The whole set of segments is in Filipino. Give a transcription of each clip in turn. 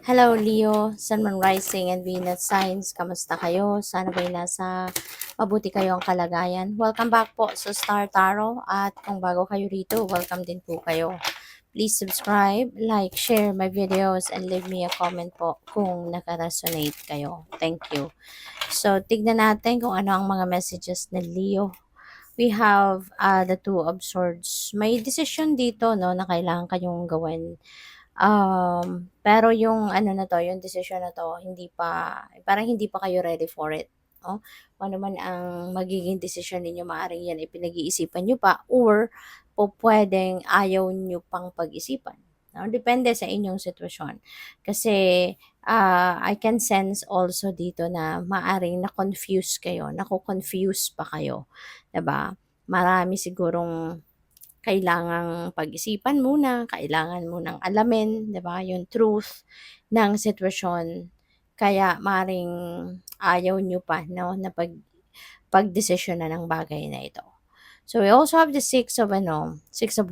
Hello Leo, Sun, Moon Rising and Venus Signs. Kamusta kayo? Sana ba'y nasa mabuti kayo ang kalagayan. Welcome back po sa Star Tarot at kung bago kayo rito, welcome din po kayo. Please subscribe, like, share my videos and leave me a comment po kung naka-resonate kayo. Thank you. So, tignan natin kung ano ang mga messages ni Leo. We have the Two of Swords. May decision dito no na kailangan kayong gawin. Pero yung ano na 'to, yung decision na 'to, hindi pa parang hindi pa kayo ready for it, 'no? Kung ano man ang magiging desisyon ninyo, maaaring 'yan ay pinag-iisipan niyo pa or pupuwedeng ayaw niyo pang pag-isipan, 'no? Depende sa inyong sitwasyon. Kasi, I can sense also dito na maaaring na-confuse kayo, nako-confuse pa kayo, 'di ba? Marami sigurong kailangang pag-isipan muna, kailangan munang alamin, 'di ba, yung truth ng sitwasyon. Kaya maaaring ayaw niyo pa 'no, na pagdesisyonan ang bagay na ito. So, we also have the Six of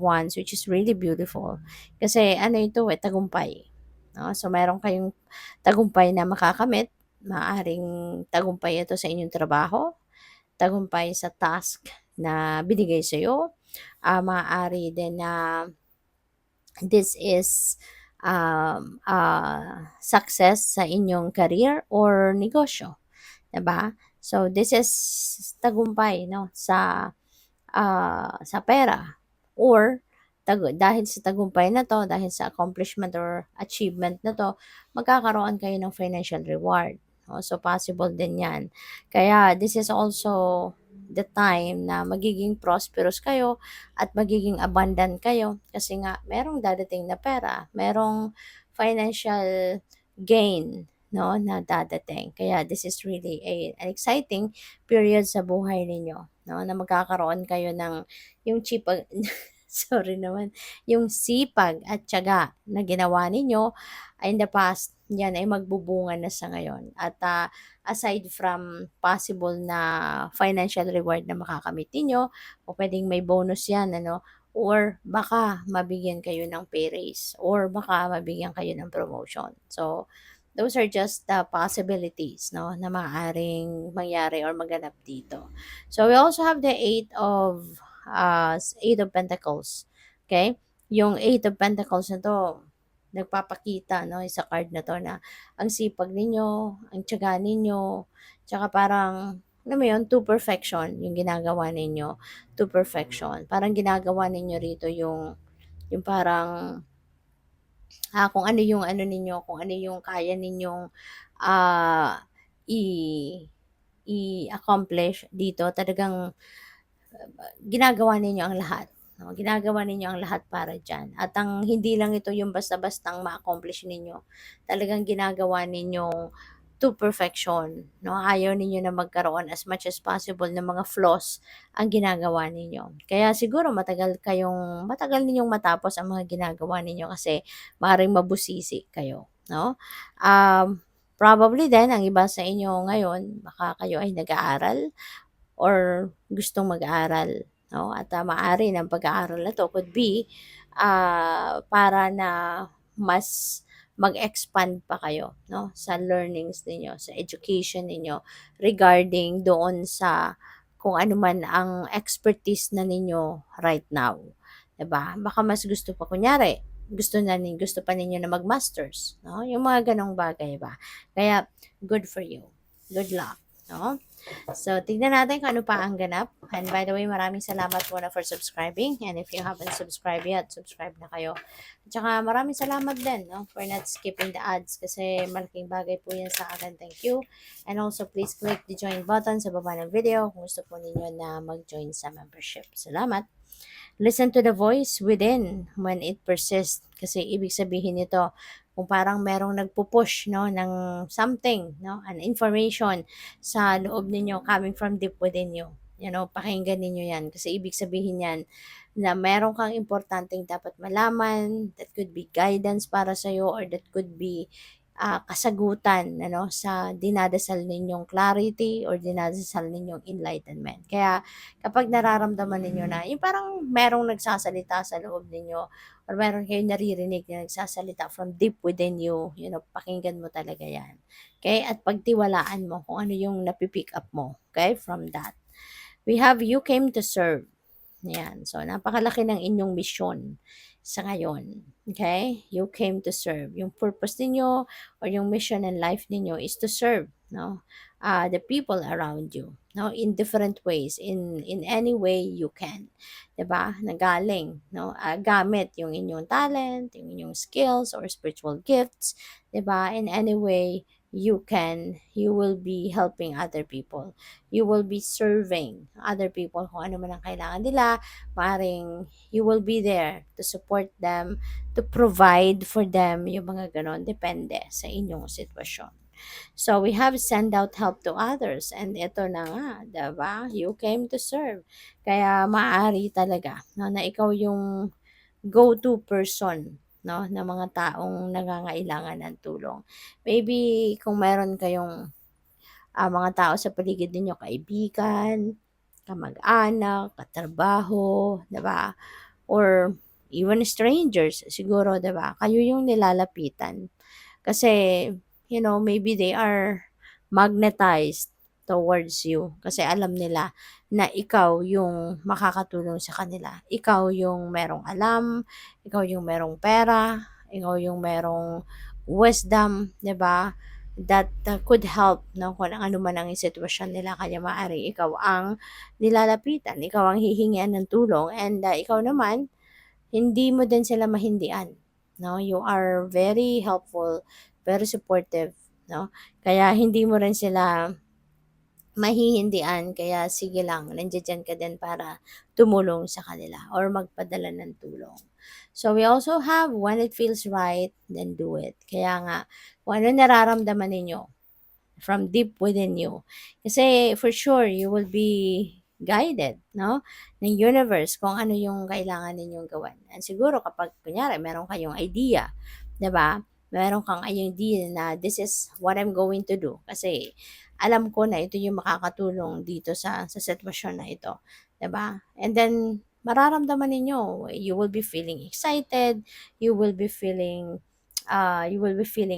Wands, which is really beautiful. Kasi ano ito tagumpay, 'no. So, meron kayong tagumpay na makakamit. Maaaring tagumpay ito sa inyong trabaho, tagumpay sa task na binigay sa'yo, maaari din na this is success sa inyong career or negosyo, 'di ba? So this is tagumpay no sa pera or dahil sa tagumpay na 'to, dahil sa accomplishment or achievement na 'to, magkakaroon kayo ng financial reward, oh, so possible din 'yan. Kaya this is also the time na magiging prosperous kayo at magiging abundant kayo kasi nga merong dadating na pera, merong financial gain 'no, na dadating. Kaya this is really an exciting period sa buhay ninyo 'no, na magkakaroon kayo ng yung sorry naman, yung sipag at tiyaga na ginawa ninyo in the past, yan ay magbubunga na sa ngayon. At aside from possible na financial reward na makakamit ninyo, o pwedeng may bonus yan, ano, or baka mabigyan kayo ng pay raise, or baka mabigyan kayo ng promotion. So, those are just the possibilities, no, na maaaring mangyari or maganap dito. So, we also have the Eight of Pentacles. Okay? Yung Eight of Pentacles na to, nagpapakita, no, sa card na to na ang sipag ninyo, ang tiyaga ninyo, tsaka parang, alam mo yun, to perfection, yung ginagawa ninyo, to perfection. Parang ginagawa ninyo rito yung parang, kung ano yung ano ninyo, kung ano yung kaya ninyong, ah, i i-accomplish dito, talagang ginagawa ninyo ang lahat, 'no, ginagawa ninyo ang lahat para diyan. At ang hindi lang ito yung basta-bastang ma-accomplish ninyo, talagang ginagawa ninyong to perfection, 'no. Ayaw ninyo na magkaroon as much as possible ng mga flaws ang ginagawa ninyo. Kaya siguro matagal ninyong matapos ang mga ginagawa ninyo kasi maaaring mabusisi kayo, 'no. Probably din ang iba sa inyo ngayon baka kayo ay nag-aaral or gustong mag-aral, 'no, at maaari ng pag-aaral na 'to could be, para na mas mag-expand pa kayo, 'no, sa learnings ninyo, sa education ninyo regarding doon sa kung ano man ang expertise na ninyo right now, 'di ba? Baka mas gusto pa kunyari, gusto pa ninyo na mag-masters, 'no, yung mga gano'ng bagay ba. Kaya good for you, good luck, 'no? So, tignan natin kung ano pa ang ganap. And by the way, maraming salamat muna for subscribing. And if you haven't subscribed yet, subscribe na kayo. At saka maraming salamat din, no, for not skipping the ads kasi malaking bagay po yan sa akin. Thank you. And also, please click the join button sa baba ng video kung gusto po ninyo na mag-join sa membership. Salamat. Listen to the voice within when it persists. Kasi ibig sabihin nito, kung parang merong nagpo-push, no, ng something, no, an information sa loob ninyo coming from deep within you. You know, pakinggan ninyo yan. Kasi ibig sabihin yan na meron kang importanteng dapat malaman, that could be guidance para sa'yo or that could be kasagutan ano, sa dinadasal ninyong clarity or dinadasal ninyong enlightenment. Kaya kapag nararamdaman ninyo na yung parang merong nagsasalita sa loob ninyo or meron kayong naririnig na nagsasalita from deep within you, pakinggan mo talaga yan. Okay? At pagtiwalaan mo kung ano yung napipick up mo. Okay? From that. We have you came to serve. Yan. So, napakalaki ng inyong mission sa ngayon. Okay? You came to serve. Yung purpose ninyo or yung mission in life ninyo is to serve, no? The people around you, no? In different ways, in any way you can. 'Di ba? Nagaling, no? Gamit yung inyong talent, yung inyong skills or spiritual gifts, 'di ba? In any way you can, you will be helping other people. You will be serving other people kung ano man ang kailangan nila. Maring you will be there to support them, to provide for them, yung mga ganon. Depende sa inyong sitwasyon. So, we have send out help to others. And ito na nga, diba? You came to serve. Kaya maaari talaga no, na ikaw yung go-to person no, ng mga taong nangangailangan ng tulong. Maybe kung meron kayong mga tao sa paligid ninyo, kaibigan, kamag-anak, katrabaho, 'di ba? Or even strangers siguro, 'di ba? Kayo yung nilalapitan. Kasi, maybe they are magnetized towards you kasi alam nila na ikaw yung makakatulong sa kanila. Ikaw yung merong alam, ikaw yung merong pera, ikaw yung merong wisdom, 'di ba? That could help no, kung ano man ang sitwasyon nila kaya maaari ikaw ang nilalapitan, ikaw ang hihingian ng tulong and ikaw naman hindi mo din sila mahindian, no? You are very helpful, very supportive, no? Kaya hindi mo rin sila mahihindian, kaya sige lang, nandiyan ka din para tumulong sa kanila or magpadala ng tulong. So, we also have when it feels right, then do it. Kaya nga, kung ano nararamdaman ninyo, from deep within you. Kasi for sure, you will be guided, no? Ng universe kung ano yung kailangan ninyong gawin. And siguro kapag, kunyari, meron kayong idea, 'di ba? Meron kang idea na this is what I'm going to do. Kasi alam ko na ito yung makakatulong dito sa sitwasyon na ito, 'di ba? And then, mararamdaman ninyo, you will be feeling excited, you will be feeling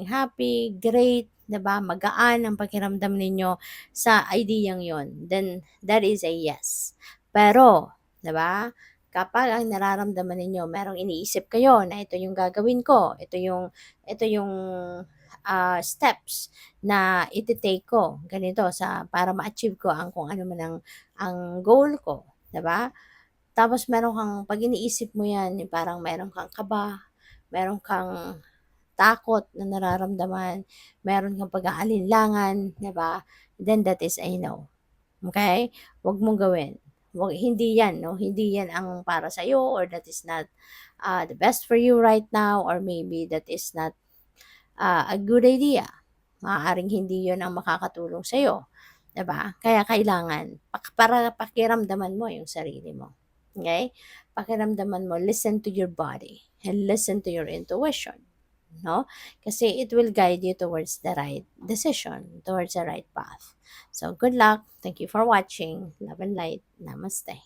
happy, great, 'di ba? Magaan ang pakiramdam ninyo sa ideyang 'yon. Then that is a yes. Pero, 'di ba? Kapag ang nararamdaman ninyo, merong iniisip kayo na ito yung gagawin ko, ito yung steps na iti-take ko ganito para ma-achieve ko ang kung ano man ang goal ko, 'di ba? Tapos meron kang pag iniisip mo 'yan, yung parang meron kang kaba, meron kang takot na nararamdaman, meron kang pag-aalinlangan, 'di ba? Then that is a no. Okay? Huwag mong gawin. Hindi 'yan, no? Hindi 'yan ang para sa iyo or that is not the best for you right now or maybe that is not a good idea. Maaaring hindi 'yon ang makakatulong sa iyo, 'di ba? Kaya kailangan para pakiramdaman mo yung sarili mo. Okay? Pakiramdaman mo, listen to your body and listen to your intuition, no? Kasi it will guide you towards the right decision, towards the right path. So good luck. Thank you for watching. Love and light. Namaste.